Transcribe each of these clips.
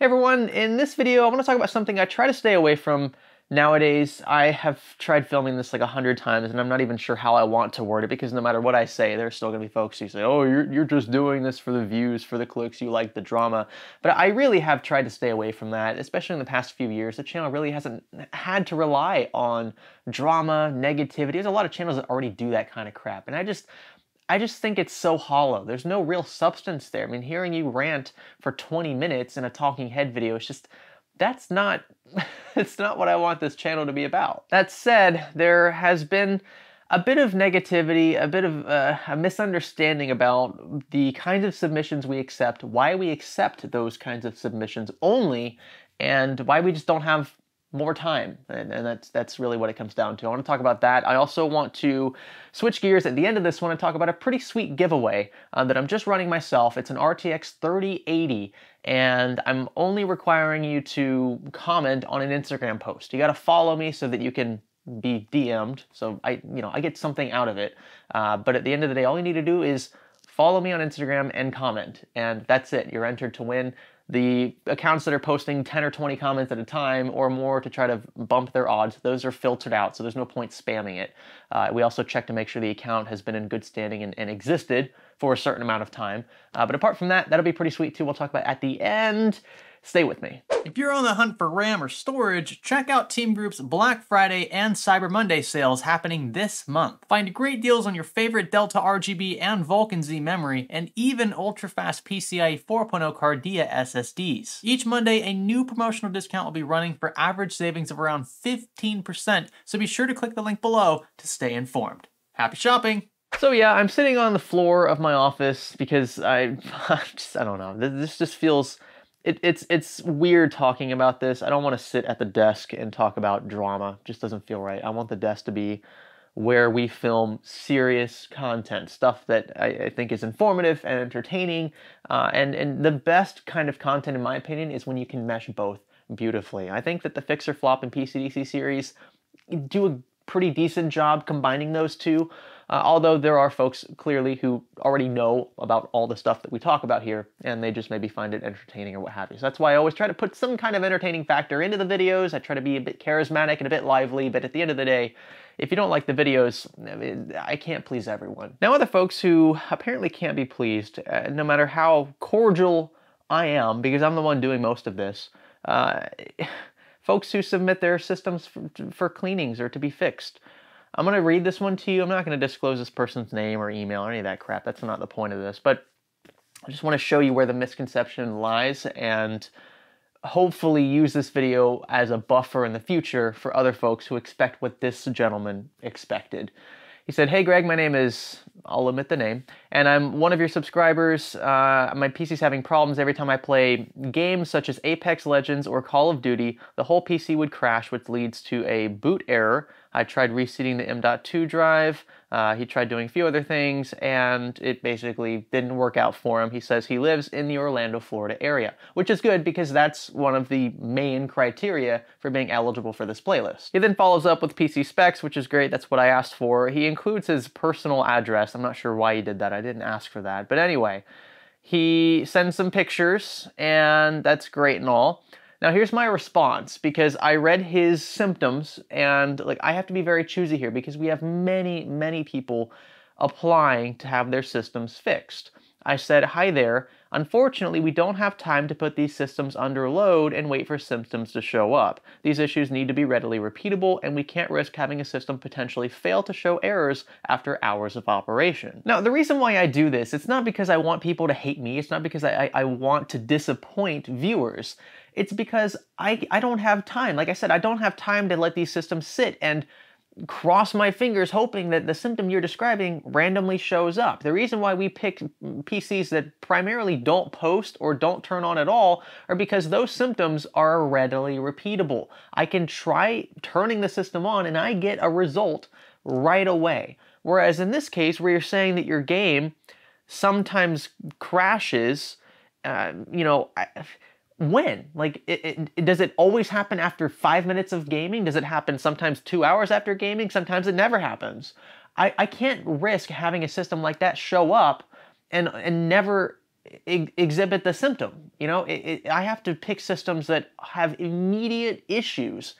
Hey everyone, in this video I want to talk about something I try to stay away from nowadays. I have tried filming this like 100 times and I'm not even sure how I want to word it, because no matter what I say, there's still going to be folks who say, oh, you're just doing this for the views, for the clicks, you like the drama. But I really have tried to stay away from that, especially in the past few years. The channel really hasn't had to rely on drama, negativity. There's a lot of channels that already do that kind of crap, and I just think it's so hollow. There's no real substance there. I mean, hearing you rant for 20 minutes in a talking head video, it's just, that's not, it's not what I want this channel to be about. That said, there has been a bit of negativity, a bit of a misunderstanding about the kinds of submissions we accept, why we accept those kinds of submissions only, and why we just don't have more time, and that's really what it comes down to. I want to talk about that. I also want to switch gears at the end of this one and talk about a pretty sweet giveaway that I'm just running myself. It's an RTX 3080, and I'm only requiring you to comment on an Instagram post. You got to follow me so that you can be DM'd, so I get something out of it. But at the end of the day, all you need to do is follow me on Instagram and comment, and that's it. You're entered to win. The accounts that are posting 10 or 20 comments at a time or more to try to bump their odds, those are filtered out, so there's no point spamming it. We also check to make sure the account has been in good standing and existed for a certain amount of time. But apart from that, that'll be pretty sweet too. We'll talk about at the end. Stay with me. If you're on the hunt for RAM or storage, check out Team Group's Black Friday and Cyber Monday sales happening this month. Find great deals on your favorite Delta RGB and Vulcan Z memory, and even ultra-fast PCIe 4.0 Cardia SSDs. Each Monday, a new promotional discount will be running for average savings of around 15%, so be sure to click the link below to stay informed. Happy shopping! So yeah, I'm sitting on the floor of my office because I don't know, this just feels... It's weird talking about this. I don't want to sit at the desk and talk about drama. It just doesn't feel right. I want the desk to be where we film serious content, stuff that I think is informative and entertaining. And the best kind of content, in my opinion, is when you can mesh both beautifully. I think that the Fix or Flop and PCDC series do a pretty decent job combining those two. Although there are folks clearly who already know about all the stuff that we talk about here, and they just maybe find it entertaining or what have you. So that's why I always try to put some kind of entertaining factor into the videos. I try to be a bit charismatic and a bit lively, but at the end of the day, if you don't like the videos, I can't please everyone. Now, other folks who apparently can't be pleased, no matter how cordial I am, because I'm the one doing most of this, folks who submit their systems for cleanings or to be fixed. I'm going to read this one to you. I'm not going to disclose this person's name or email or any of that crap. That's not the point of this. But I just want to show you where the misconception lies and hopefully use this video as a buffer in the future for other folks who expect what this gentleman expected. He said, hey Greg, my name is, I'll omit the name, and I'm one of your subscribers. My PC's having problems every time I play games such as Apex Legends or Call of Duty. The whole PC would crash, which leads to a boot error. I tried reseating the M.2 drive. He tried doing a few other things, and it basically didn't work out for him. He says he lives in the Orlando, Florida area, which is good because that's one of the main criteria for being eligible for this playlist. He then follows up with PC specs, which is great. That's what I asked for. He includes his personal address. I'm not sure why he did that. I didn't ask for that. But anyway, he sends some pictures, and that's great and all. Now here's my response, because I read his symptoms, and like I have to be very choosy here because we have many people applying to have their systems fixed. I said, hi there, unfortunately we don't have time to put these systems under load and wait for symptoms to show up. These issues need to be readily repeatable, and we can't risk having a system potentially fail to show errors after hours of operation. Now the reason why I do this, it's not because I want people to hate me, it's not because I want to disappoint viewers. It's because I don't have time. Like I said, I don't have time to let these systems sit and cross my fingers hoping that the symptom you're describing randomly shows up. The reason why we pick PCs that primarily don't post or don't turn on at all are because those symptoms are readily repeatable. I can try turning the system on and I get a result right away. Whereas in this case, where you're saying that your game sometimes crashes, when? Like, does it always happen after 5 minutes of gaming? Does it happen sometimes 2 hours after gaming? Sometimes it never happens. I can't risk having a system like that show up and never exhibit the symptom. You know, I have to pick systems that have immediate issues.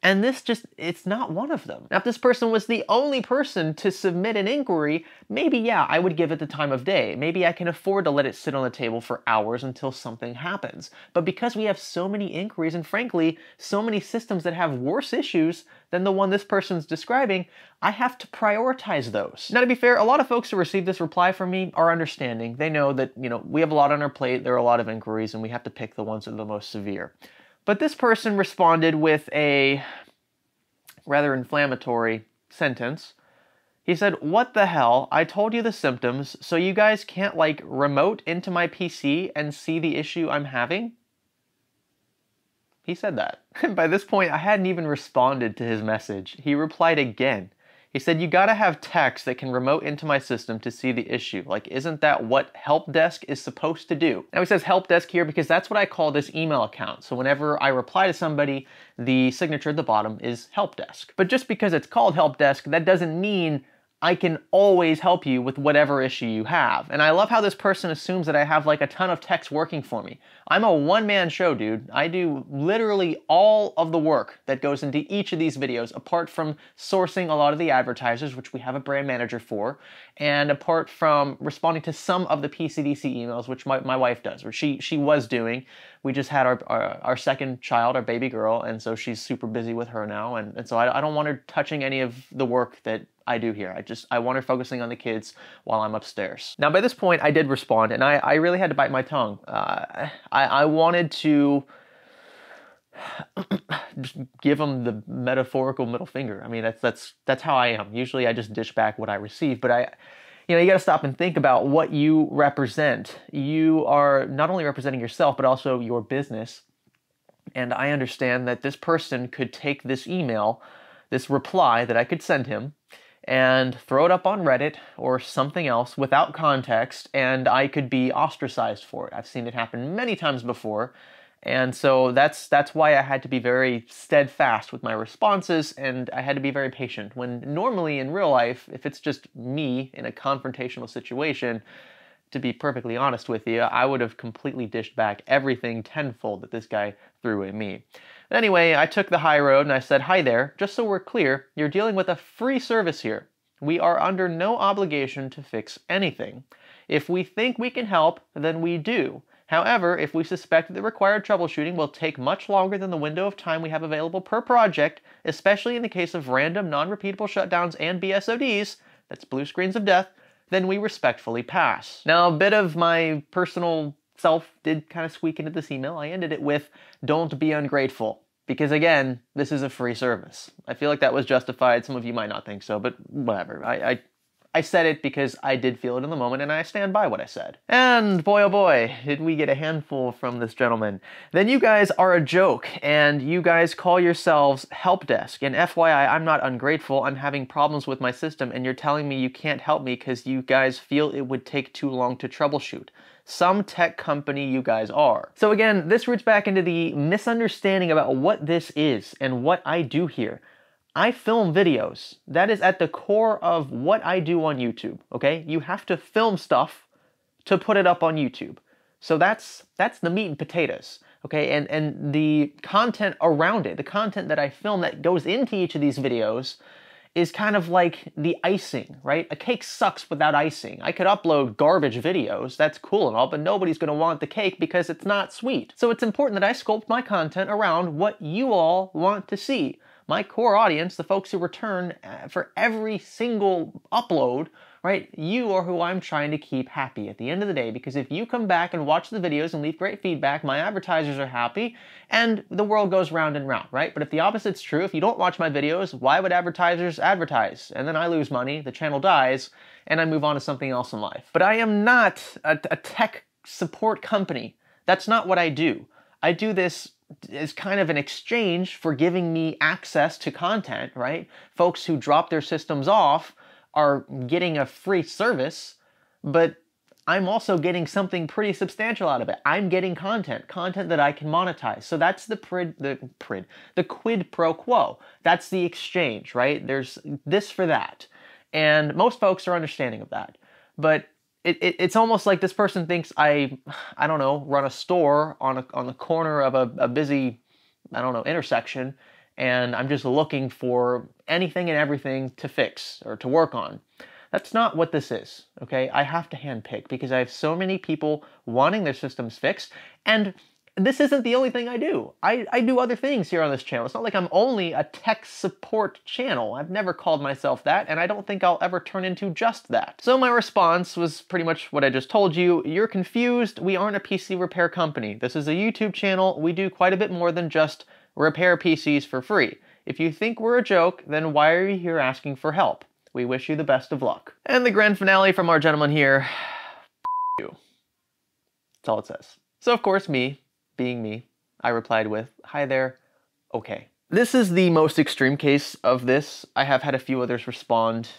And this just, it's not one of them. Now, if this person was the only person to submit an inquiry, maybe, yeah, I would give it the time of day. Maybe I can afford to let it sit on the table for hours until something happens. But because we have so many inquiries and frankly, so many systems that have worse issues than the one this person's describing, I have to prioritize those. Now, to be fair, a lot of folks who receive this reply from me are understanding. They know that, you know, we have a lot on our plate, there are a lot of inquiries, and we have to pick the ones that are the most severe. But this person responded with a rather inflammatory sentence. He said, "What the hell? I told you the symptoms, so you guys can't like remote into my PC and see the issue I'm having?" He said that. And by this point, I hadn't even responded to his message. He replied again. He said, "You gotta have techs that can remote into my system to see the issue. Like, isn't that what Help Desk is supposed to do?" Now he says Help Desk here because that's what I call this email account. So whenever I reply to somebody, the signature at the bottom is Help Desk. But just because it's called Help Desk, that doesn't mean I can always help you with whatever issue you have. And I love how this person assumes that I have like a ton of techs working for me. I'm a one-man show, dude. I do literally all of the work that goes into each of these videos, apart from sourcing a lot of the advertisers, which we have a brand manager for, and apart from responding to some of the PCDC emails, which my wife does, or she was doing. We just had our second child, our baby girl, and so she's super busy with her now, and so I don't want her touching any of the work that I do here. I want her focusing on the kids while I'm upstairs. Now, by this point, I did respond, and I really had to bite my tongue. I wanted to just give him the metaphorical middle finger. I mean, that's how I am. Usually, I just dish back what I receive, but you know, you got to stop and think about what you represent. You are not only representing yourself, but also your business. And I understand that this person could take this email, this reply that I could send him, and throw it up on Reddit or something else without context, and I could be ostracized for it. I've seen it happen many times before, and so that's why I had to be very steadfast with my responses, and I had to be very patient. When normally in real life, if it's just me in a confrontational situation, to be perfectly honest with you, I would have completely dished back everything tenfold that this guy threw at me. Anyway, I took the high road and I said, "Hi there, just so we're clear, you're dealing with a free service here. We are under no obligation to fix anything. If we think we can help, then we do. However, if we suspect that the required troubleshooting will take much longer than the window of time we have available per project, especially in the case of random, non-repeatable shutdowns and BSODs, that's blue screens of death, then we respectfully pass." Now, a bit of my personal self did kind of squeak into this email. I ended it with, "Don't be ungrateful." Because again, this is a free service. I feel like that was justified. Some of you might not think so, but whatever. I said it because I did feel it in the moment, and I stand by what I said. And boy, oh boy, did we get a handful from this gentleman. "Then you guys are a joke, and you guys call yourselves Help Desk. And FYI, I'm not ungrateful. I'm having problems with my system, and you're telling me you can't help me because you guys feel it would take too long to troubleshoot. Some tech company you guys are." So again, this roots back into the misunderstanding about what this is and what I do here. I film videos. That is at the core of what I do on YouTube, okay? You have to film stuff to put it up on YouTube. So that's the meat and potatoes, okay? And the content around it, the content that I film that goes into each of these videos is kind of like the icing, right? A cake sucks without icing. I could upload garbage videos, that's cool and all, but nobody's gonna want the cake because it's not sweet. So it's important that I sculpt my content around what you all want to see. My core audience, the folks who return for every single upload, right? You are who I'm trying to keep happy at the end of the day, because if you come back and watch the videos and leave great feedback, my advertisers are happy and the world goes round and round, right? But if the opposite's true, if you don't watch my videos, why would advertisers advertise? And then I lose money, the channel dies, and I move on to something else in life. But I am not a tech support company. That's not what I do. I do this as kind of an exchange for giving me access to content, right? Folks who drop their systems off are getting a free service, but I'm also getting something pretty substantial out of it. I'm getting content that I can monetize. So that's the quid pro quo. That's the exchange, right? There's this for that. And most folks are understanding of that. But it's almost like this person thinks I don't know, run a store on the corner of a busy, I don't know, intersection, and I'm just looking for anything and everything to fix or to work on. That's not what this is, okay? I have to handpick because I have so many people wanting their systems fixed, and this isn't the only thing I do. I do other things here on this channel. It's not like I'm only a tech support channel. I've never called myself that, and I don't think I'll ever turn into just that. So my response was pretty much what I just told you. You're confused. We aren't a PC repair company. This is a YouTube channel. We do quite a bit more than just repair PCs for free. If you think we're a joke, then why are you here asking for help? We wish you the best of luck. And the grand finale from our gentleman here, you. That's all it says. So of course, being me, I replied with, "Hi there, okay." This is the most extreme case of this. I have had a few others respond.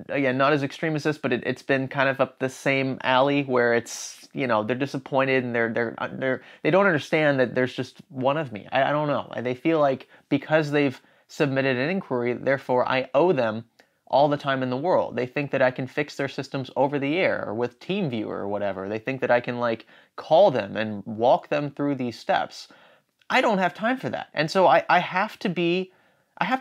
Again, not as extreme as this, but it's been kind of up the same alley where it's, you know, they're disappointed and they don't understand that there's just one of me. I don't know. They feel like because they've submitted an inquiry, therefore I owe them all the time in the world. They think that I can fix their systems over the air or with TeamViewer or whatever. They think that I can like call them and walk them through these steps. I don't have time for that. And so I have to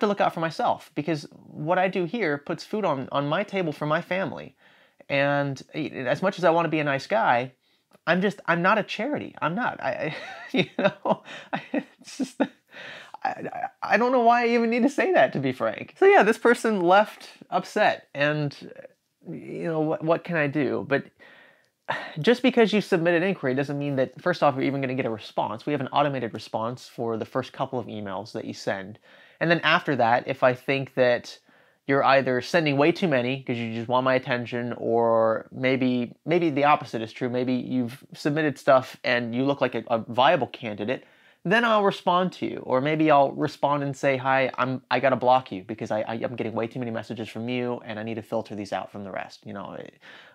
look out for myself because what I do here puts food on my table for my family. And as much as I want to be a nice guy, I'm not a charity. I'm not. It's just, I don't know why I even need to say that, to be frank. So yeah, this person left upset, and you know, what can I do? But just because you submit an inquiry doesn't mean that, first off, you're even going to get a response. We have an automated response for the first couple of emails that you send. And then after that, if I think that you're either sending way too many because you just want my attention, or maybe the opposite is true. Maybe you've submitted stuff and you look like a viable candidate, then I'll respond to you. Or maybe I'll respond and say, "Hi, I gotta block you because I'm getting way too many messages from you and I need to filter these out from the rest." You know,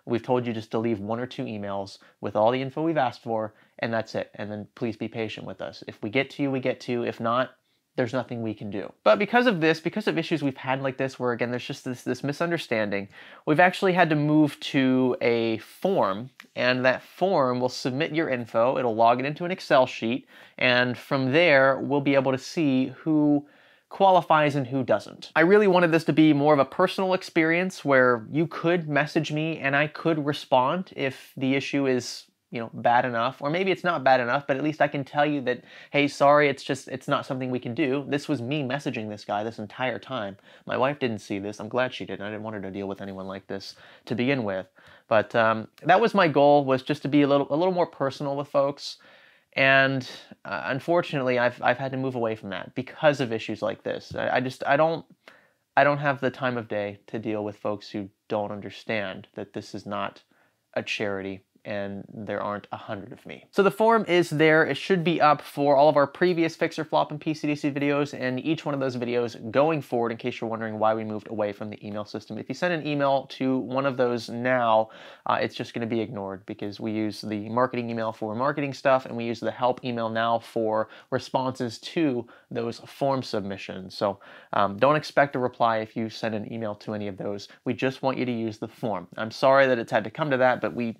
we've told you just to leave 1 or 2 emails with all the info we've asked for, and that's it. And then please be patient with us. If we get to you, we get to you. If not, there's nothing we can do. But because of issues we've had like this, where again, there's just this misunderstanding, we've actually had to move to a form, and that form will submit your info, it'll log it into an Excel sheet, and from there, we'll be able to see who qualifies and who doesn't. I really wanted this to be more of a personal experience where you could message me and I could respond if the issue is, you know, bad enough, or maybe it's not bad enough, but at least I can tell you that, hey, sorry, it's not something we can do. This was me messaging this guy this entire time. My wife didn't see this. I'm glad she didn't. I didn't want her to deal with anyone like this to begin with. But that was my goal, was just to be a little more personal with folks. And unfortunately, I've had to move away from that because of issues like this. I don't have the time of day to deal with folks who don't understand that this is not a charity and there aren't 100 of me. So the form is there. It should be up for all of our previous Fix or Flop and PCDC videos, and each one of those videos going forward, in case you're wondering why we moved away from the email system. If you send an email to one of those now, it's just gonna be ignored because we use the marketing email for marketing stuff, and we use the help email now for responses to those form submissions. So don't expect a reply if you send an email to any of those. We just want you to use the form. I'm sorry that it's had to come to that, but we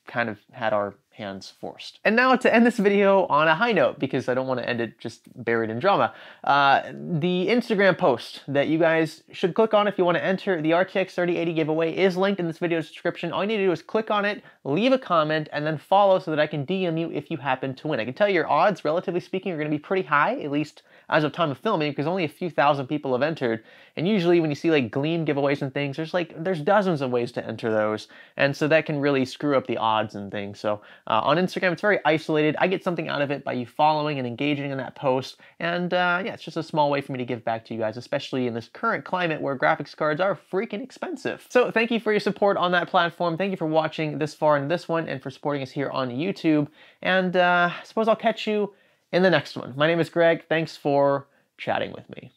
kind of had our hands forced. And now to end this video on a high note, because I don't want to end it just buried in drama, the Instagram post that you guys should click on if you want to enter the RTX 3080 giveaway is linked in this video's description. All you need to do is click on it, leave a comment, and then follow so that I can DM you if you happen to win. I can tell you your odds, relatively speaking, are going to be pretty high, at least as of time of filming, because only a few thousand people have entered. And usually when you see like Gleam giveaways and things, there's dozens of ways to enter those. And so that can really screw up the odds and things. So on Instagram, it's very isolated. I get something out of it by you following and engaging in that post. And yeah, it's just a small way for me to give back to you guys, especially in this current climate where graphics cards are freaking expensive. So thank you for your support on that platform. Thank you for watching this far in this one and for supporting us here on YouTube. And I suppose I'll catch you in the next one. My name is Greg. Thanks for chatting with me.